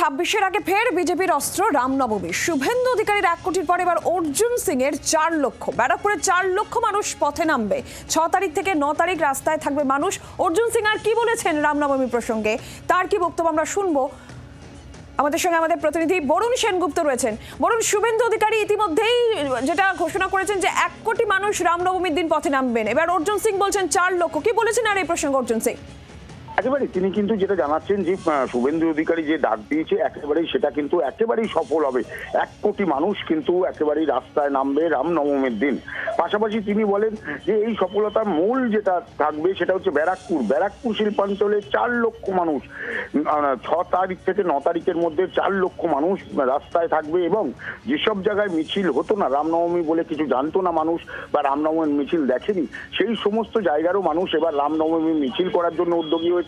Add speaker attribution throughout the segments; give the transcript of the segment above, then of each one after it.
Speaker 1: 26-এর আগে ফের বিজেপির অস্ত্র রামনবমী। শুভেন্দু অধিকারীর 1 কোটির পর এবার অর্জুন সিং এর 4 লক্ষ। ব্যারাকপুরে 4 লক্ষ মানুষ পথে নামবে। 6 তারিখ থেকে 9 তারিখ রাস্তায় থাকবে মানুষ। অর্জুন সিং আর কি বলেছেন রামনবমী প্রসঙ্গে, তার কি বক্তব্য আমরা শুনবো। আমাদের সঙ্গে আমাদের প্রতিনিধি বরুণ সেনগুপ্ত রয়েছেন। বরুণ, শুভেন্দু অধিকারী ইতিমধ্যেই যেটা ঘোষণা করেছেন যে 1 কোটি মানুষ রামনবমীর দিন পথে নামবেন, এবার অর্জুন সিং বলছেন 4 লক্ষ। কি বলেছেন আর এই প্রসঙ্গে অর্জুন সিং?
Speaker 2: একেবারে তিনি কিন্তু যেটা জানাচ্ছেন যে শুভেন্দু অধিকারী যে ডাক দিয়েছে একেবারেই সেটা কিন্তু একেবারেই সফল হবে। 1 কোটি মানুষ কিন্তু একেবারেই রাস্তায় নামবে রামনবমীর দিন। পাশাপাশি তিনি বলেন যে এই সফলতার মূল যেটা থাকবে সেটা হচ্ছে ব্যারাকপুর শিল্পাঞ্চলে 4 লক্ষ মানুষ 6 তারিখ থেকে 9 তারিখের মধ্যে 4 লক্ষ মানুষ রাস্তায় থাকবে। এবং যেসব জায়গায় মিছিল হতো না, রামনবমী বলে কিছু জানতো না মানুষ বা রামনবমীর মিছিল দেখেনি, সেই সমস্ত জায়গারও মানুষ এবার রামনবমী মিছিল করার জন্য উদ্যোগী হয়েছে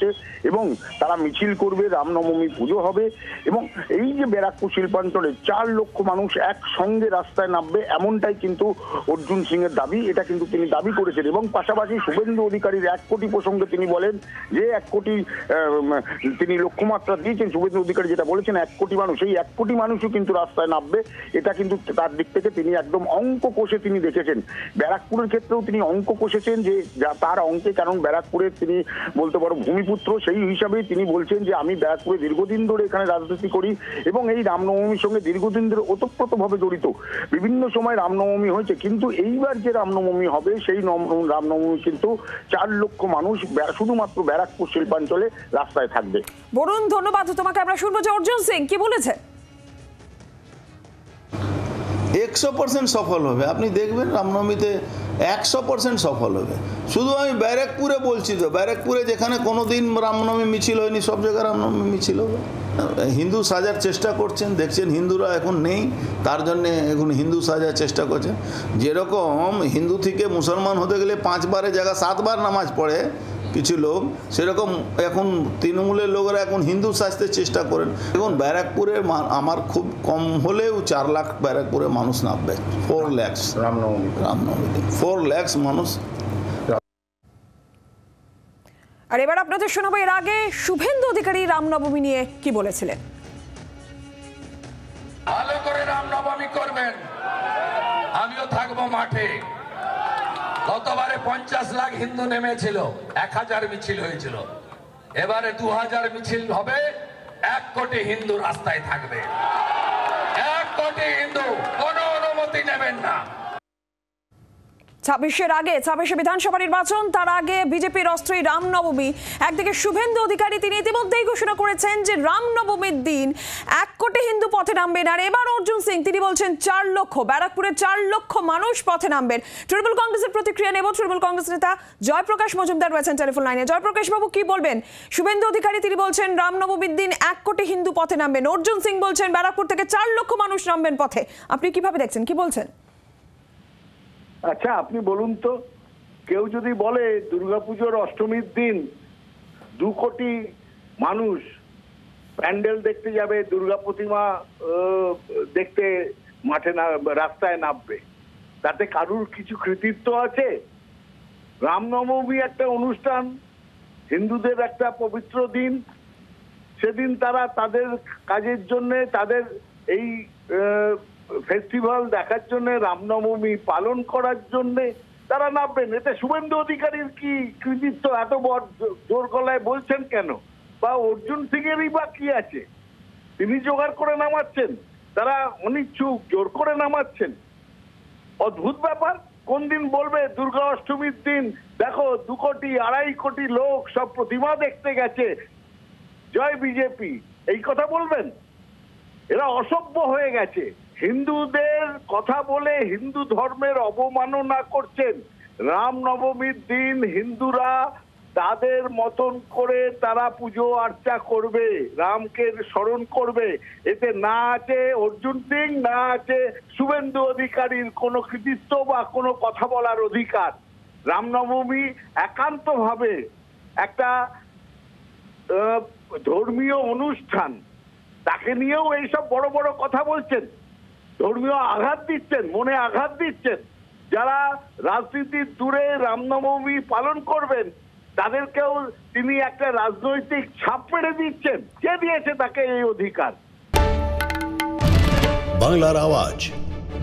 Speaker 2: এবং তারা মিছিল করবে, রামনবমী পুজো হবে। এবং এই যে ব্যারাকপুর শিল্পাঞ্চলে 4 লক্ষ মানুষ একসঙ্গে রাস্তায় নামবে, এমনটাই কিন্তু অর্জুন সিং এর দাবি। এটা কিন্তু তিনি দাবি করেছেন। এবং পাশাপাশি শুভেন্দু অধিকারীর 1 কোটি প্রসঙ্গে তিনি বলেন যে 1 কোটি তিনি লক্ষ্যমাত্রা দিয়েছেন। শুভেন্দু অধিকারী যেটা বলেছেন 1 কোটি মানুষ, এই 1 কোটি মানুষও কিন্তু রাস্তায় নামবে। এটা কিন্তু তার দিক থেকে তিনি একদম অঙ্ক কষে তিনি দেখেছেন। ব্যারাকপুরের ক্ষেত্রেও তিনি অঙ্ক কষেছেন যে তার অঙ্কে, কারণ ব্যারাকপুরের তিনি বলতে পারো ভূমিপুত্র, সেই হিসাবেই তিনি বলছেন যে আমি ব্যারাকপুরে দীর্ঘদিন ধরে এখানে রাজনীতি করি এবং এই রামনবমীর সঙ্গে দীর্ঘদিন ধরে ওতপ্রোতভাবে জড়িত। বিভিন্ন সময় রামনবমী হয়েছে, কিন্তু এইবার যে রামনবমী হবে সেই রামনবমী কিন্তু 4 লক্ষ মানুষ শুধুমাত্র ব্যারাকপুর শিল্পাঞ্চলে রাস্তায় থাকবে।
Speaker 1: বরুণ, ধন্যবাদ তোমাকে। আমরা শুনবো যে অর্জুন সিং কি বলেছে।
Speaker 3: 100% সফল হবে, আপনি দেখবেন রামনবমীতে 100% সফল হবে। শুধু আমি ব্যারাকপুরে বলছি তো, ব্যারাকপুরে যেখানে কোনোদিন রামনবমী মিছিল হয়নি সব জায়গায় রামনবমী মিছিল হবে। হিন্দু সাজার চেষ্টা করছেন, দেখছেন হিন্দুরা এখন নেই, তার জন্যে এখন হিন্দু সাজার চেষ্টা করছেন। যেরকম হিন্দু থেকে মুসলমান হতে গেলে 5 বারের জায়গায় 7 বার নামাজ পড়ে কিছু লোক, সেরকম এখন তৃণমূলের লোকেরা এখন হিন্দু সাজতে চেষ্টা করেন। এখন ব্যারাকপুরের আমার খুব কম হলেও 4 লাখ ব্যারাকপুরে মানুষ নামবে। 4 লাখ রামনবমী 4 লাখ মানুষ।
Speaker 1: আর এবার আপনাদের শোনাবো এর আগে শুভেন্দু অধিকারী রামনবমী নিয়ে কি বলেছিলেন।
Speaker 4: ভালো করে রামনবমী করবেন, আমিও থাকবো মাঠে। গতবারে 50 লাখ হিন্দু নেমেছিল, 1000 মিছিল হয়েছিল। এবারে 2000 মিছিল হবে, 1 কোটি হিন্দু রাস্তায় থাকবে। 1 কোটি হিন্দু, কোনো অনুমতি নেবেন না।
Speaker 1: 26-এর আগে 26 বিধানসভা নির্বাচন, তার আগে বিজেপির অস্ত্রই রামনবমী। একদিকে শুভেন্দু অধিকারী তিনি ইতিমধ্যেই ঘোষণা করেছেন যে রামনবমীর দিন 1 কোটি হিন্দু পথে নামবেন। আর এবার অর্জুন সিং তিনি বলছেন 4 লক্ষ, ব্যারাকপুরে 4 লক্ষ মানুষ পথে নামবেন। তৃণমূল কংগ্রেসের প্রতিক্রিয়া নেব। তৃণমূল কংগ্রেস নেতা জয়প্রকাশ মজুমদার রয়েছেন টেলিফোন লাইনে। জয়প্রকাশ বাবু, কি বলবেন? শুভেন্দু অধিকারী তিনি বলছেন রামনবমীর দিন 1 কোটি হিন্দু পথে নামবেন, অর্জুন সিং বলছেন ব্যারাকপুর থেকে 4 লক্ষ মানুষ নামবেন পথে। আপনি কিভাবে দেখছেন, কি বলছেন?
Speaker 5: আচ্ছা, আপনি বলুন তো, কেউ যদি বলে দুর্গাপুজোর অষ্টমীর দিন 2 কোটি মানুষ প্যান্ডেল দেখতে যাবে, দুর্গা প্রতিমা দেখতে মাঠে রাস্তায় নামবে, তাতে কারুর কিছু কৃতিত্ব আছে? রামনবমী একটা অনুষ্ঠান, হিন্দুদের একটা পবিত্র দিন। সেদিন তারা তাদের কাজের জন্য, তাদের এই ফেস্টিভ্যাল দেখার জন্য, রামনবমী পালন করার জন্য তারা নামবেন। এতে শুভেন্দু অধিকারীর কি কৃতিত্ব? এত বড় জোর গলায় বলছেন কেন? বা অর্জুন সিং এরই বা কি আছে? তিনি জোগাড় করে নামাচ্ছেন, তারা অনিচ্ছুক, জোর করে নামাচ্ছেন। অদ্ভুত ব্যাপার। কোন দিন বলবে দুর্গা অষ্টমীর দিন দেখো 2 কোটি 2.5 কোটি লোক সব প্রতিমা দেখতে গেছে, জয় বিজেপি, এই কথা বলবেন? এরা অসভ্য হয়ে গেছে। হিন্দুদের কথা বলে হিন্দু ধর্মের অবমাননা করছেন। রামনবমীর দিন হিন্দুরা তাদের মতন করে তারা পুজো আর্চা করবে, রামকে স্মরণ করবে। এতে না আছে অর্জুন সিং, না আছে শুভেন্দু অধিকারীর কোনো কৃতিত্ব বা কোনো কথা বলার অধিকার। রামনবমী একান্তভাবে একটা ধর্মীয় অনুষ্ঠান, তাকে নিয়েও এইসব বড় বড় কথা বলছেন, ধর্মীয় আঘাত দিচ্ছেন, মনে আঘাত দিচ্ছেন। যারা রাজনীতির দূরে রামনবমী পালন করবেন তাদেরকেও তিনি একটা রাজনৈতিক ছাপ মেরে দিচ্ছেন। কে দিয়েছে তাকে এই অধিকার?
Speaker 6: বাংলার আওয়াজ,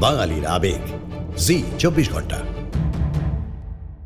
Speaker 6: বাঙালির আবেগ, জি 24 ঘন্টা।